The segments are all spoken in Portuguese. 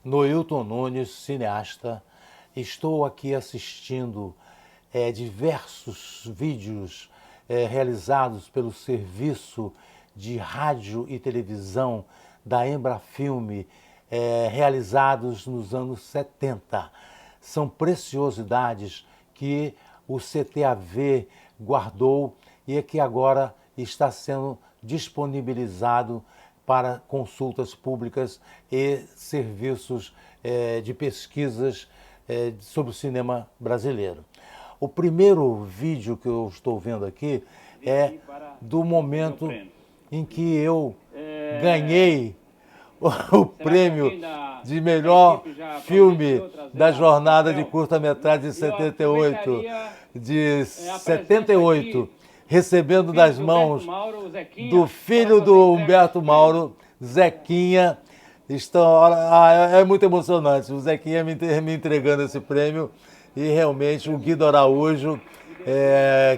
Noilton Nunes, cineasta. Estou aqui assistindo diversos vídeos realizados pelo Serviço de Rádio e Televisão da Embrafilme, realizados nos anos 70. São preciosidades que o CTAV guardou e que agora está sendo disponibilizado para consultas públicas e serviços de pesquisas sobre o cinema brasileiro. O primeiro vídeo que eu estou vendo aqui é do momento em que eu ganhei o prêmio de melhor filme da jornada de curta-metragem de 78, recebendo das mãos do filho do Humberto Mauro, Zequinha. É muito emocionante, o Zequinha me entregando esse prêmio, e realmente o Guido Araújo,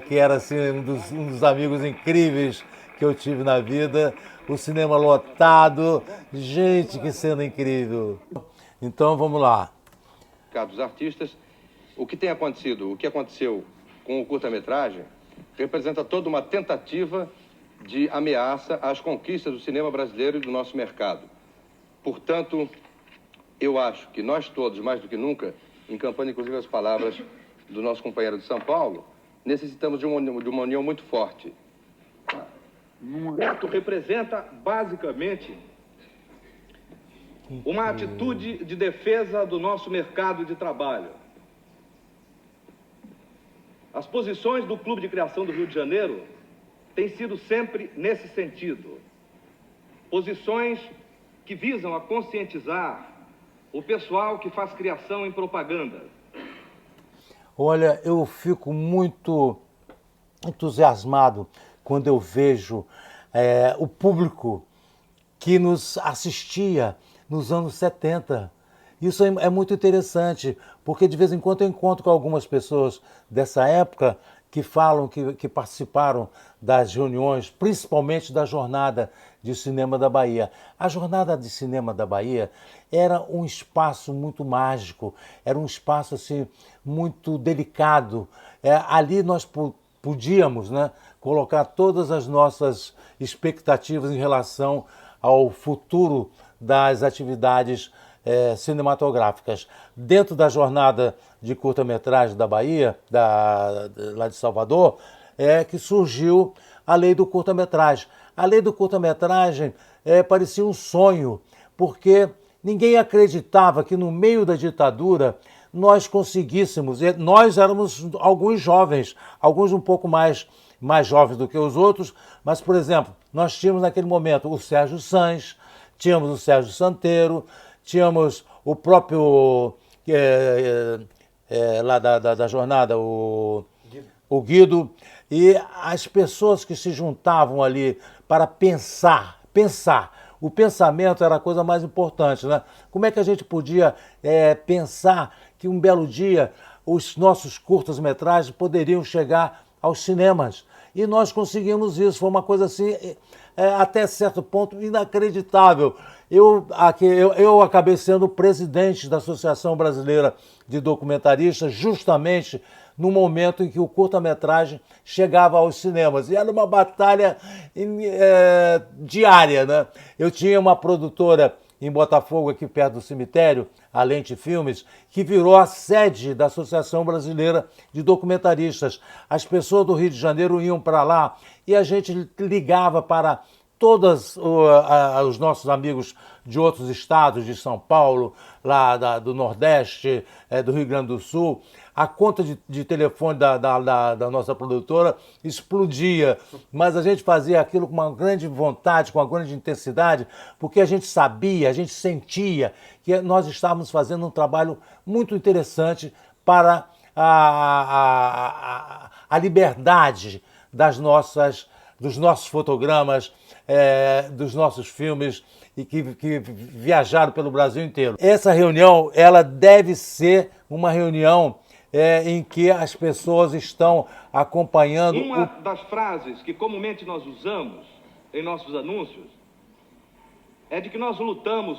que era assim, um dos amigos incríveis que eu tive na vida, o cinema lotado, gente, que cena incrível. Então vamos lá. Dos artistas, o que tem acontecido, o que aconteceu com o curta-metragem, representa toda uma tentativa de ameaça às conquistas do cinema brasileiro e do nosso mercado. Portanto, eu acho que nós todos, mais do que nunca, encampando inclusive as palavras do nosso companheiro de São Paulo, necessitamos de uma união muito forte. Isso representa, basicamente, uma atitude de defesa do nosso mercado de trabalho. As posições do Clube de Criação do Rio de Janeiro têm sido sempre nesse sentido. Posições que visam a conscientizar o pessoal que faz criação em propaganda. Olha, eu fico muito entusiasmado quando eu vejo o público que nos assistia nos anos 70. Isso é muito interessante, porque de vez em quando eu encontro com algumas pessoas dessa época que falam que participaram das reuniões, principalmente da Jornada de Cinema da Bahia. A Jornada de Cinema da Bahia era um espaço muito mágico, era um espaço assim, muito delicado. Ali nós podíamos, né, colocar todas as nossas expectativas em relação ao futuro das atividades cinematográficas. Dentro da jornada de curta-metragem da Bahia, lá de Salvador, que surgiu a lei do curta-metragem. A lei do curta-metragem parecia um sonho, porque ninguém acreditava que no meio da ditadura nós conseguíssemos, nós éramos alguns jovens, alguns um pouco mais jovens do que os outros, mas, por exemplo, nós tínhamos naquele momento o Sérgio Sanz, tínhamos o Sérgio Santeiro, tínhamos o próprio, lá da jornada, o Guido, e as pessoas que se juntavam ali para pensar. O pensamento era a coisa mais importante, né? Como é que a gente podia pensar que um belo dia os nossos curtas-metragens poderiam chegar aos cinemas? E nós conseguimos isso, foi uma coisa assim, até certo ponto, inacreditável. Eu acabei sendo presidente da Associação Brasileira de Documentaristas justamente no momento em que o curta-metragem chegava aos cinemas. E era uma batalha diária, né? Eu tinha uma produtora em Botafogo, aqui perto do cemitério, a Lente Filmes, que virou a sede da Associação Brasileira de Documentaristas. As pessoas do Rio de Janeiro iam para lá e a gente ligava para todos os nossos amigos de outros estados, de São Paulo, lá do Nordeste, do Rio Grande do Sul. A conta de telefone da nossa produtora explodia, mas a gente fazia aquilo com uma grande vontade, com uma grande intensidade, porque a gente sabia, a gente sentia que nós estávamos fazendo um trabalho muito interessante para a liberdade dos nossos fotogramas, dos nossos filmes, e que viajaram pelo Brasil inteiro. Essa reunião, ela deve ser uma reunião em que as pessoas estão acompanhando... Uma das frases que comumente nós usamos em nossos anúncios é de que nós lutamos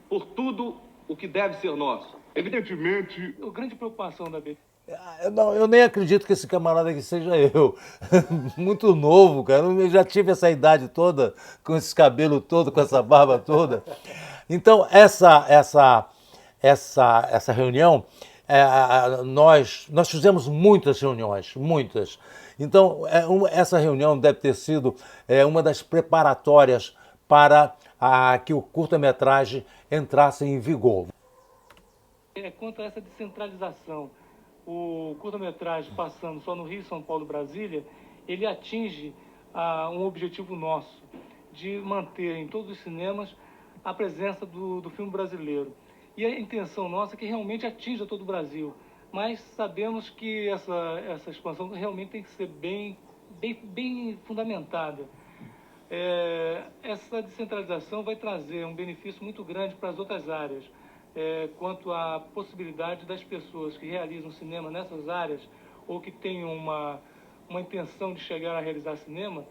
por tudo o que deve ser nosso. Evidentemente, A grande preocupação da BT. Eu nem acredito que esse camarada aqui seja eu. Muito novo, cara. Eu já tive essa idade toda, com esse cabelo todo, com essa barba toda. Então, essa reunião, nós fizemos muitas reuniões, muitas. Então, essa reunião deve ter sido uma das preparatórias para que o curta-metragem entrasse em vigor. Quanto a essa descentralização, o curta-metragem passando só no Rio, São Paulo e Brasília, ele atinge um objetivo nosso, de manter em todos os cinemas a presença do filme brasileiro. E a intenção nossa é que realmente atinja todo o Brasil. Mas sabemos que essa expansão realmente tem que ser bem fundamentada. Essa descentralização vai trazer um benefício muito grande para as outras áreas, quanto à possibilidade das pessoas que realizam cinema nessas áreas ou que tenham uma intenção de chegar a realizar cinema,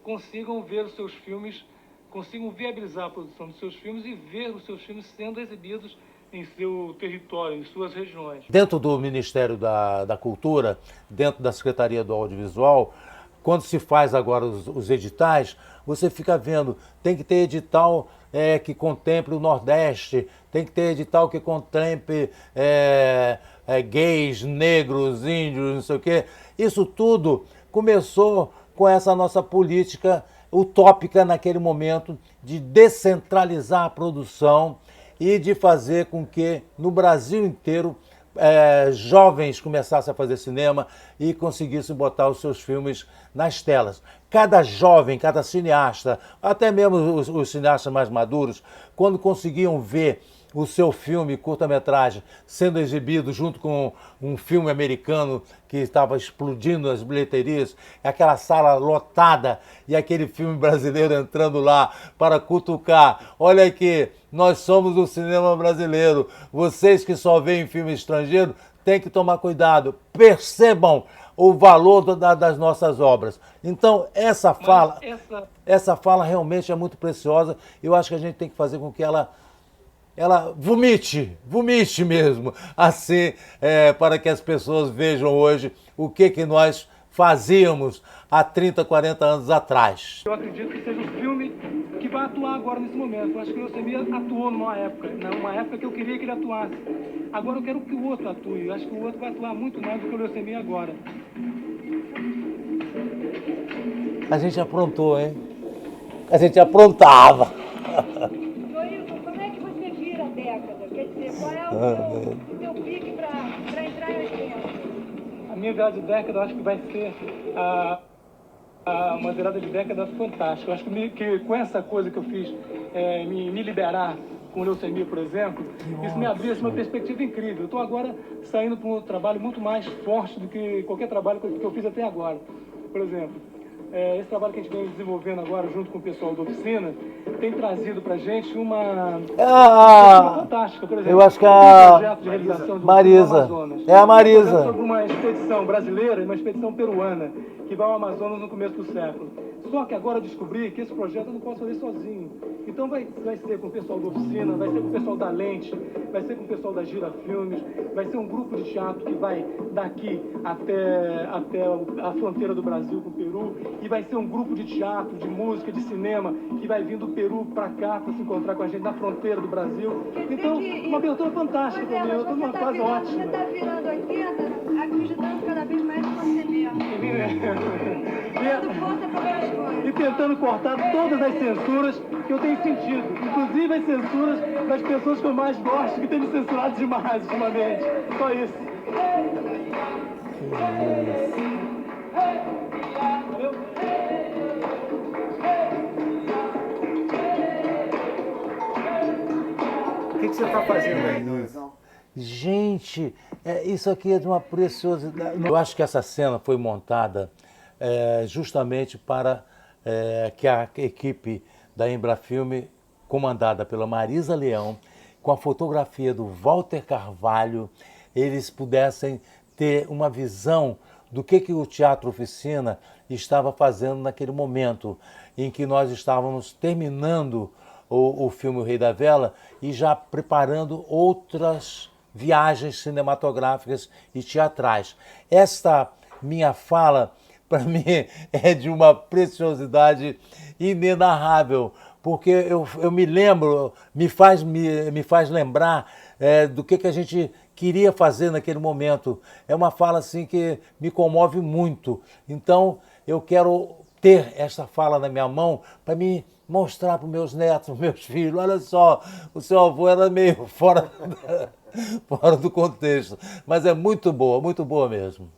consigam ver os seus filmes, consigam viabilizar a produção dos seus filmes e ver os seus filmes sendo exibidos em seu território, em suas regiões. Dentro do Ministério da Cultura, dentro da Secretaria do Audiovisual, quando se faz agora os editais, você fica vendo, tem que ter edital que contemple o Nordeste, tem que ter edital que contemple gays, negros, índios, não sei o quê. Isso tudo começou com essa nossa política utópica naquele momento de descentralizar a produção e de fazer com que no Brasil inteiro jovens começassem a fazer cinema e conseguissem botar os seus filmes nas telas. Cada jovem, cada cineasta, até mesmo os cineastas mais maduros, quando conseguiam ver o seu filme, curta-metragem, sendo exibido junto com um filme americano que estava explodindo as bilheterias, aquela sala lotada e aquele filme brasileiro entrando lá para cutucar. Olha aqui, nós somos o cinema brasileiro. Vocês que só veem filme estrangeiro, têm que tomar cuidado. Percebam o valor das nossas obras. Então, essa fala realmente é muito preciosa. Eu acho que a gente tem que fazer com que ela vomite mesmo, assim, para que as pessoas vejam hoje o que nós fazíamos há 30, 40 anos atrás. Eu acredito que seja um filme que vai atuar agora nesse momento. Eu acho que o Leucemia atuou numa época que eu queria que ele atuasse. Agora eu quero que o outro atue. Eu acho que o outro vai atuar muito mais do que o Leucemia agora. A gente aprontou, hein? A gente aprontava. Quer dizer, qual é o teu pique para entrar em 80? A minha virada de década, eu acho que vai ser uma virada de década fantástica. Eu acho que com essa coisa que eu fiz, me liberar com leucemia, por exemplo, isso me abriu uma perspectiva incrível. Eu estou agora saindo para um trabalho muito mais forte do que qualquer trabalho que eu fiz até agora. Por exemplo, esse trabalho que a gente vem desenvolvendo agora junto com o pessoal da oficina tem trazido pra gente uma fantástica, por exemplo. Eu acho que projeto de realização do Marisa. Amazonas. É a Marisa. Sobre uma expedição brasileira e uma expedição peruana que vai ao Amazonas no começo do século. Só que agora eu descobri que esse projeto eu não posso fazer sozinho. Então vai ser com o pessoal da oficina, vai ser com o pessoal da Lente, vai ser com o pessoal da Gira Filmes, vai ser um grupo de teatro que vai daqui até a fronteira do Brasil com o Peru, e vai ser um grupo de teatro, de música, de cinema, que vai vir do Peru para cá para se encontrar com a gente na fronteira do Brasil. Então, uma abertura fantástica também, eu estou numa fase ótima. Você está virando 80, acreditando cada vez mais em você mesmo. E tentando cortar todas as censuras que eu tenho sentido, inclusive as censuras das pessoas que eu mais gosto, que têm me censurado demais ultimamente. Só isso. O que você está fazendo aí? Gente, isso aqui é de uma preciosidade. Eu acho que essa cena foi montada justamente para que a equipe da Embrafilme, comandada pela Marisa Leão, com a fotografia do Walter Carvalho, eles pudessem ter uma visão do que o Teatro Oficina estava fazendo naquele momento em que nós estávamos terminando o filme O Rei da Vela e já preparando outras viagens cinematográficas e teatrais. Esta minha fala, para mim, é de uma preciosidade inenarrável, porque eu me lembro, me faz lembrar do que a gente queria fazer naquele momento. É uma fala assim que me comove muito. Então, eu quero ter esta fala na minha mão para me mostrar para os meus netos, para os meus filhos. Olha só, o seu avô era meio fora do contexto, mas é muito boa mesmo.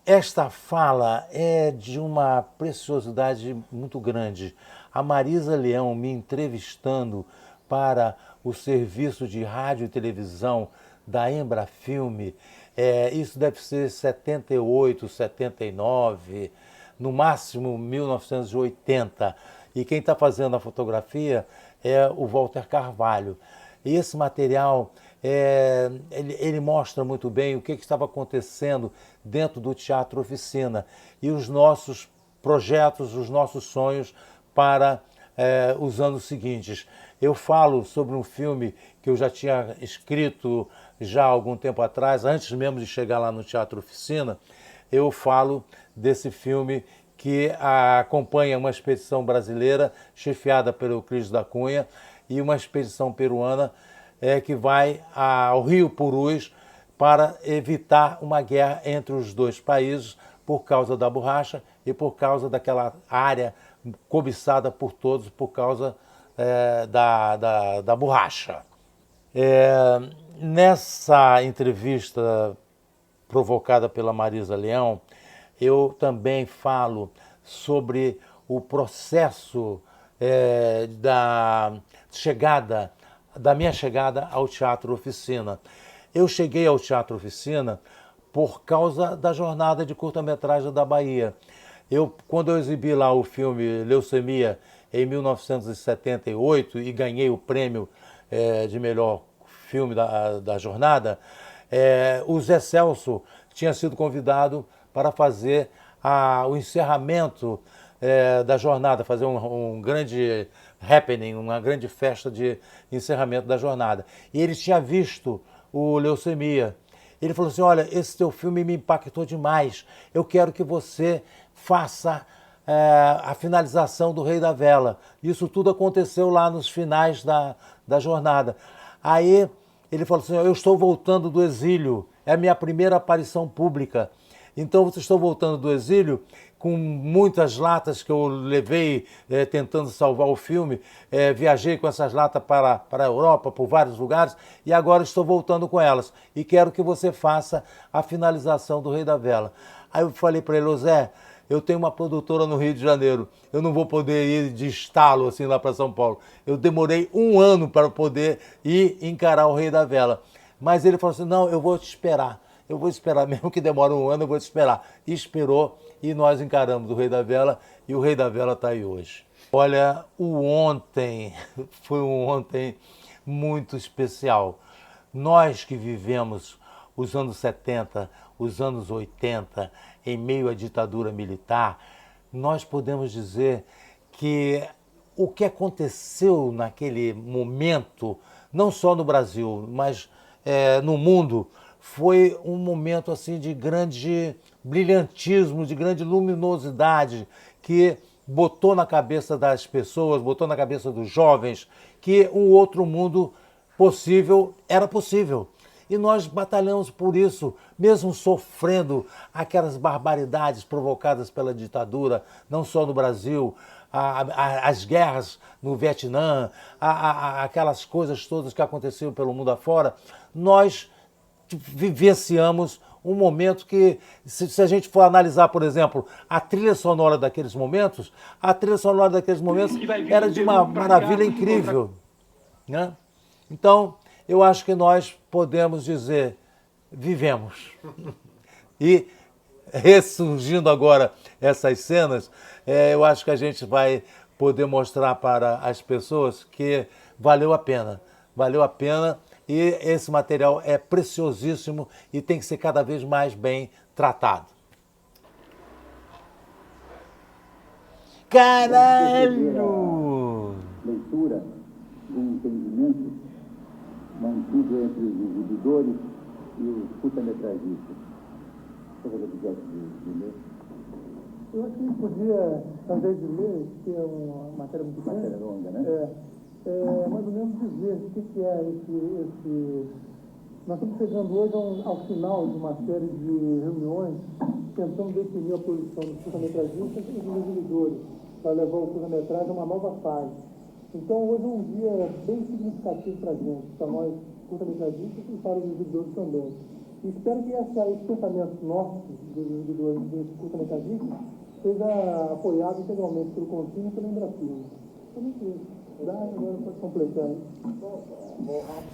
Esta fala é de uma preciosidade muito grande. A Marisa Leão me entrevistando para o serviço de rádio e televisão da Embrafilme, isso deve ser 78, 79, no máximo 1980. E quem está fazendo a fotografia é o Walter Carvalho. E esse material, ele mostra muito bem o que estava acontecendo dentro do Teatro Oficina e os nossos projetos, os nossos sonhos para os anos seguintes. Eu falo sobre um filme que eu já tinha escrito já há algum tempo atrás, antes mesmo de chegar lá no Teatro Oficina. Eu falo desse filme que acompanha uma expedição brasileira chefiada pelo Euclides da Cunha e uma expedição peruana que vai ao Rio Purus para evitar uma guerra entre os dois países por causa da borracha e por causa daquela área cobiçada por todos por causa da borracha. Nessa entrevista provocada pela Marisa Leão, eu também falo sobre o processo da minha chegada ao Teatro Oficina. Eu cheguei ao Teatro Oficina por causa da jornada de curta-metragem da Bahia. Quando eu exibi lá o filme Leucemia em 1978 e ganhei o prêmio de melhor filme da jornada, o Zé Celso tinha sido convidado para fazer o encerramento da jornada, fazer um grande happening, uma grande festa de encerramento da jornada. E ele tinha visto o Leucemia. Ele falou assim, olha, esse teu filme me impactou demais, eu quero que você faça a finalização do Rei da Vela. Isso tudo aconteceu lá nos finais da jornada. Aí ele falou assim, eu estou voltando do exílio, é a minha primeira aparição pública. Então, eu estou voltando do exílio com muitas latas que eu levei tentando salvar o filme. Viajei com essas latas para a Europa, por vários lugares, e agora estou voltando com elas. E quero que você faça a finalização do Rei da Vela. Aí eu falei para ele, Zé, eu tenho uma produtora no Rio de Janeiro, eu não vou poder ir de estalo assim lá para São Paulo. Eu demorei 1 ano para poder ir encarar o Rei da Vela. Mas ele falou assim, não, eu vou te esperar. Eu vou esperar, mesmo que demore 1 ano, eu vou te esperar. E esperou, e nós encaramos o Rei da Vela, e o Rei da Vela está aí hoje. Olha, o ontem foi um ontem muito especial. Nós que vivemos os anos 70, os anos 80, em meio à ditadura militar, nós podemos dizer que o que aconteceu naquele momento, não só no Brasil, mas no mundo, foi um momento assim de grande brilhantismo, de grande luminosidade, que botou na cabeça das pessoas, botou na cabeça dos jovens que um outro mundo possível era possível. E nós batalhamos por isso, mesmo sofrendo aquelas barbaridades provocadas pela ditadura, não só no Brasil, as guerras no Vietnã, aquelas coisas todas que aconteciam pelo mundo afora. Nós vivenciamos um momento que, se a gente for analisar, por exemplo, a trilha sonora daqueles momentos, era de uma maravilha incrível, né? Então, eu acho que nós podemos dizer, vivemos. E ressurgindo agora essas cenas, eu acho que a gente vai poder mostrar para as pessoas que valeu a pena. Valeu a pena e esse material é preciosíssimo e tem que ser cada vez mais bem tratado. Caralho! Leitura mantido entre os exibidores e os curta-metragistas. Você vai objeto de ler? Eu acho que a gente podia, ao invés de ler, ter uma matéria muito Matéria longa, né? Mais ou menos dizer o que é esse... Nós estamos chegando hoje ao final de uma série de reuniões tentando definir a posição dos curta-metragistas e dos exibidores para levar o curta-metragem a uma nova fase. Então, hoje é um dia bem significativo para a gente, para nós curta-metragistas e para os exibidores também. E espero que esse pensamento nosso, dos curta-metragistas, seja apoiado integralmente pelo Conselho e pela Embrafilme. Agora pode completar.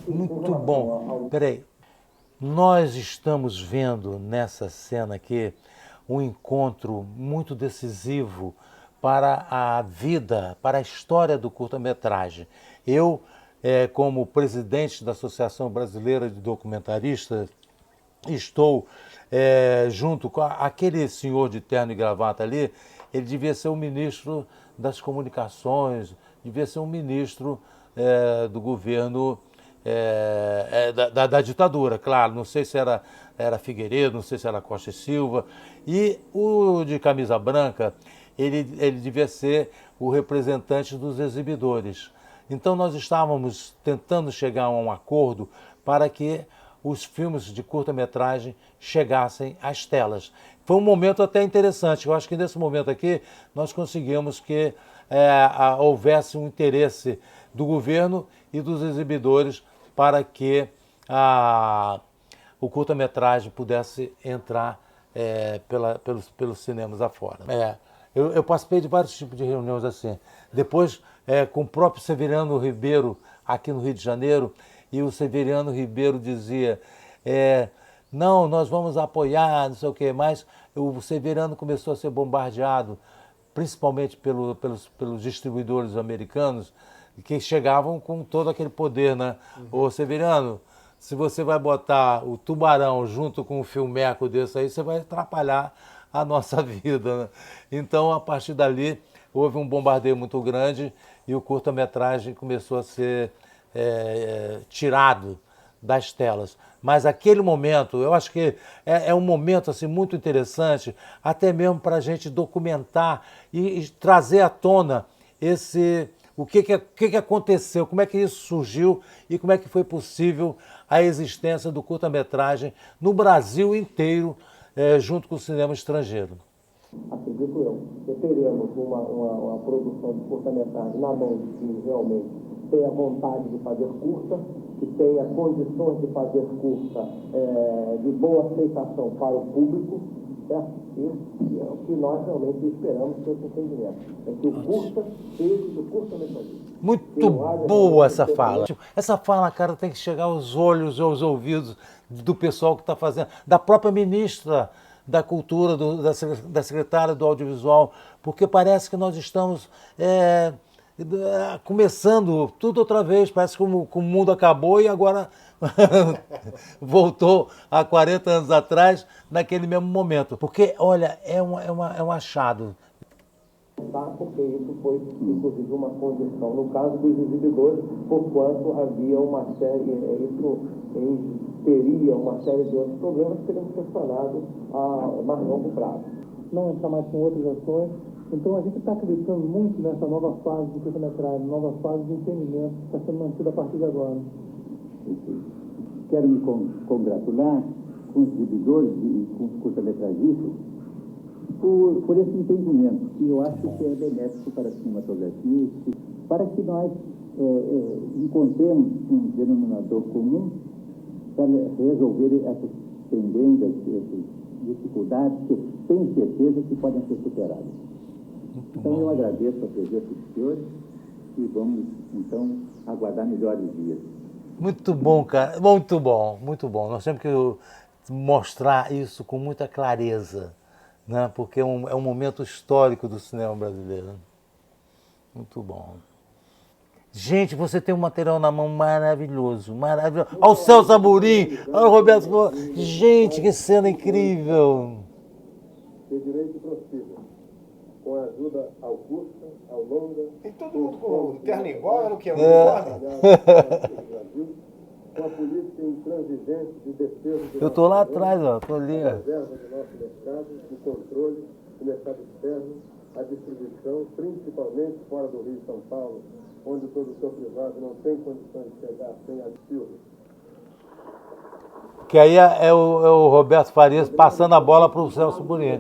Muito bom. Peraí. Nós estamos vendo nessa cena aqui um encontro muito decisivo para a vida, para a história do curta-metragem. Eu, como presidente da Associação Brasileira de Documentaristas, estou junto com aquele senhor de terno e gravata ali. Ele devia ser o ministro das comunicações, devia ser um ministro do governo da ditadura, claro. Não sei se era Figueiredo, não sei se era Costa e Silva. E o de camisa branca, ele devia ser o representante dos exibidores. Então nós estávamos tentando chegar a um acordo para que os filmes de curta-metragem chegassem às telas. Foi um momento até interessante. Eu acho que nesse momento aqui nós conseguimos que houvesse um interesse do governo e dos exibidores para que o curta-metragem pudesse entrar pelos cinemas afora. Eu participei de vários tipos de reuniões assim. Depois, com o próprio Severiano Ribeiro, aqui no Rio de Janeiro, e o Severiano Ribeiro dizia, não, nós vamos apoiar, não sei o quê, mas o Severiano começou a ser bombardeado, principalmente pelos distribuidores americanos, que chegavam com todo aquele poder, né? Ô, Severiano, se você vai botar o Tubarão junto com um filmeco desse aí, você vai atrapalhar a nossa vida, né? Então, a partir dali, houve um bombardeio muito grande e o curta-metragem começou a ser tirado das telas. Mas aquele momento, eu acho que é um momento assim, muito interessante, até mesmo para a gente documentar e trazer à tona o que aconteceu, como é que isso surgiu e como é que foi possível a existência do curta-metragem no Brasil inteiro, junto com o cinema estrangeiro. Acredito eu, que teremos uma produção de curta-metragem na mão de quem realmente tenha vontade de fazer curta, que tenha condições de fazer curta de boa aceitação para o público, certo? E é o que nós realmente esperamos ter esse entendimento. É que o curta seja do curta-metragem. Muito boa essa fala. Essa fala, cara, tem que chegar aos olhos e aos ouvidos do pessoal que está fazendo, da própria ministra da Cultura, da secretária do Audiovisual, porque parece que nós estamos começando tudo outra vez, parece que o mundo acabou e agora voltou há 40 anos atrás, naquele mesmo momento. Porque, olha, é um achado. Porque isso foi, inclusive, uma condição, no caso dos exibidores, porquanto havia uma série, teria uma série de outros problemas que teriam que ser sanados a mais longo prazo. Não entrar mais com outras ações. Então a gente está acreditando muito nessa nova fase de curta-metragem, nova fase de entendimento que está sendo mantida a partir de agora. Quero me congratular com os exibidores e com os curta-metragistas por esse entendimento, que eu acho que é benéfico para a cinematografia, para que nós encontremos um denominador comum para resolver essas pendências, essas dificuldades que eu tenho certeza que podem ser superadas. Então eu agradeço a presença dos senhores e vamos, então, aguardar melhores dias. Muito bom, cara. Muito bom, muito bom. Nós temos que mostrar isso com muita clareza, né? Porque é um momento histórico do cinema brasileiro. Muito bom. Gente, você tem um material na mão maravilhoso, maravilhoso. Olha o Celso Amorim, olha o Roberto Flor. Gente, que cena incrível. De direito prossiga, com a ajuda augusta, ao longa... Tem todo mundo com terno igual, era o que? Brasil, com a política intransigente de defesa do Eu tô lá atrás, ó, tô ali. a reserva do nosso mercado, o controle do mercado externo, a distribuição, principalmente fora do Rio e São Paulo, onde o produtor privado não tem condições de chegar sem aditivos. Que aí é o Roberto Farias passando a bola para o Celso Burri.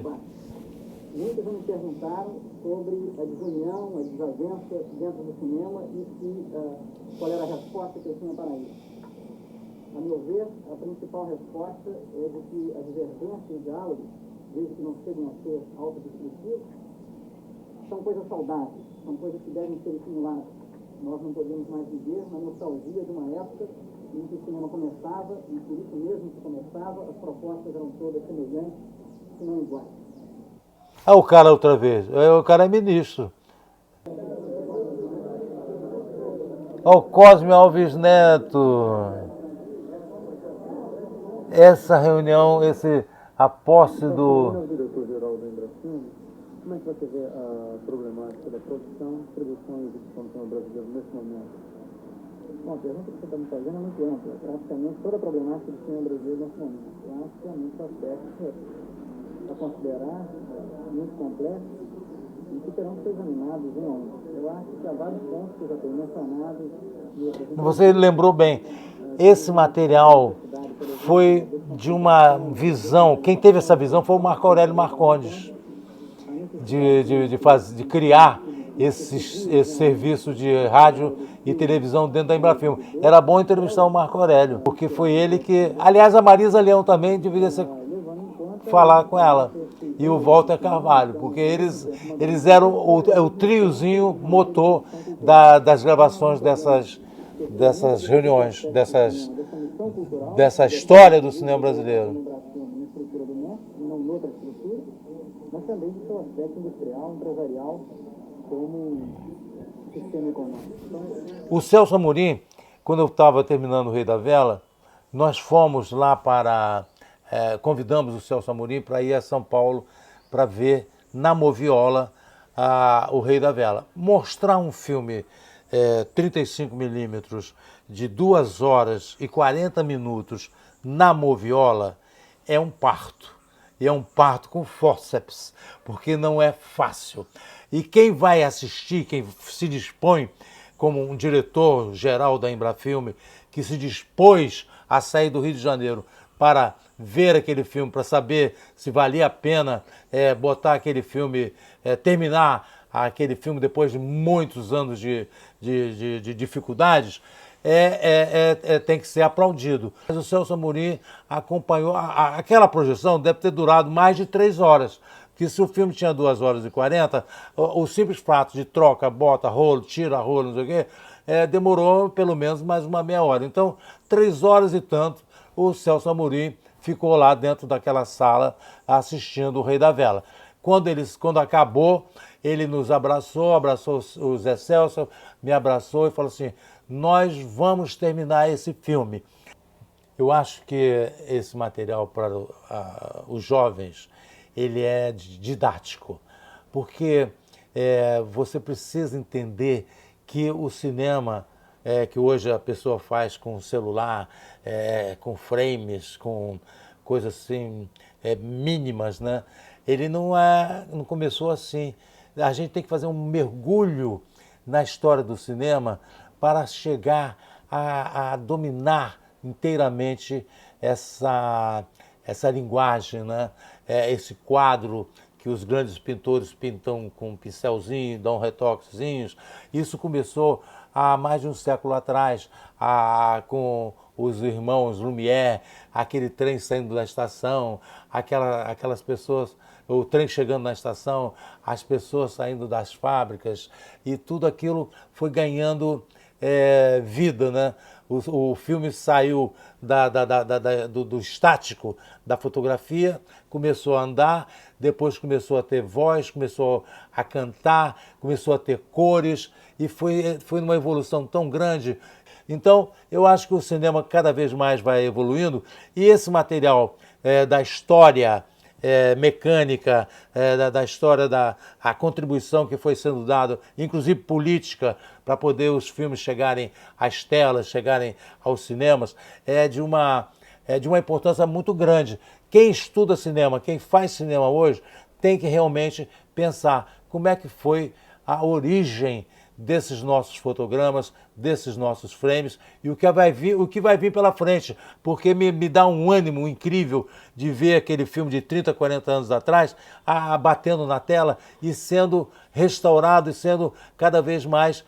Muitos me perguntaram sobre a desunião, a desavença dentro do cinema e qual era a resposta que eu tinha para isso. A meu ver, a principal resposta é de que a divergência e o diálogo, desde que não cheguem a ser autodestrutivos, são coisas saudáveis, são coisas que devem ser estimuladas. Nós não podemos mais viver na nostalgia de uma época em que o cinema começava, e por isso mesmo que começava, as propostas eram todas semelhantes, se não iguais. Ah, o cara outra vez. O cara é ministro. Ó, o Cosme Alves Neto. Essa reunião, a posse do... Diretor-geral da Embracino, como é que você vê a problemática da produção, distribuição e execução do cinema brasileiro nesse momento? Bom, a pergunta que você está me fazendo é muito ampla. Praticamente toda a problemática do cinema brasileiro nesse momento. Eu acho que há muitos aspectos a considerar, muito complexos, e que terão que ser examinados um a um. Eu acho que há vários pontos que eu já tenho mencionado. Você lembrou bem. Esse material foi de uma visão, quem teve essa visão foi o Marco Aurélio Marcondes, de criar esse serviço de rádio e televisão dentro da Embrafilme. Era bom entrevistar o Marco Aurélio, porque foi ele que... Aliás, a Marisa Leão também deveria falar com ela. E o Walter Carvalho, porque eles eram o triozinho motor das gravações dessas reuniões, dessa história do cinema brasileiro. Mas também do seu aspecto industrial, empresarial, como sistema econômico. O Celso Amorim, quando eu estava terminando o Rei da Vela, nós fomos lá convidamos o Celso Amorim para ir a São Paulo para ver na Moviola o Rei da Vela. Mostrar um filme 35mm de 2 horas e 40 minutos na Moviola é um parto. E é um parto com fórceps, porque não é fácil. E quem vai assistir, quem se dispõe, como um diretor-geral da Embrafilme, que se dispôs a sair do Rio de Janeiro para ver aquele filme, para saber se valia a pena botar aquele filme, terminar aquele filme depois de muitos anos de dificuldades, tem que ser aplaudido. Mas o Celso Amorim acompanhou, aquela projeção deve ter durado mais de 3 horas, que se o filme tinha 2 horas e 40, o simples fato de troca, bota, rolo, tira rolo, não sei o quê, demorou pelo menos mais uma meia hora. Então, 3 horas e tanto, o Celso Amorim ficou lá dentro daquela sala assistindo o Rei da Vela. Quando acabou, ele nos abraçou o Zé Celso, me abraçou e falou assim: nós vamos terminar esse filme. Eu acho que esse material para os jovens, ele é didático, porque você precisa entender que o cinema que hoje a pessoa faz com celular, com frames, com coisas assim mínimas, né? Ele não começou assim. A gente tem que fazer um mergulho na história do cinema para chegar a dominar inteiramente essa linguagem, né? Esse quadro que os grandes pintores pintam com um pincelzinho, dão retoquezinhos. Isso começou há mais de um século atrás, com os irmãos Lumière, aquele trem saindo da estação, aquelas pessoas, o trem chegando na estação, as pessoas saindo das fábricas, e tudo aquilo foi ganhando vida, né? O filme saiu do estático da fotografia, começou a andar, depois começou a ter voz, começou a cantar, começou a ter cores, e foi numa evolução tão grande. Então, eu acho que o cinema cada vez mais vai evoluindo, e esse material da história mecânica, da história a contribuição que foi sendo dada, inclusive política, para poder os filmes chegarem às telas, chegarem aos cinemas, é de uma importância muito grande. Quem estuda cinema, quem faz cinema hoje, tem que realmente pensar como é que foi a origem desses nossos fotogramas, desses nossos frames e o que vai vir pela frente, porque me dá um ânimo incrível de ver aquele filme de 30, 40 anos atrás batendo na tela e sendo restaurado e sendo cada vez mais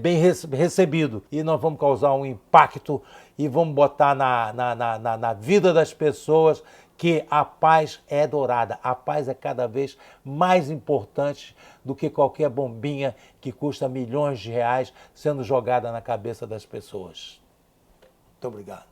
bem recebido. E nós vamos causar um impacto e vamos botar na vida das pessoas que a paz é dourada, a paz é cada vez mais importante do que qualquer bombinha que custa milhões de reais sendo jogada na cabeça das pessoas. Muito obrigado.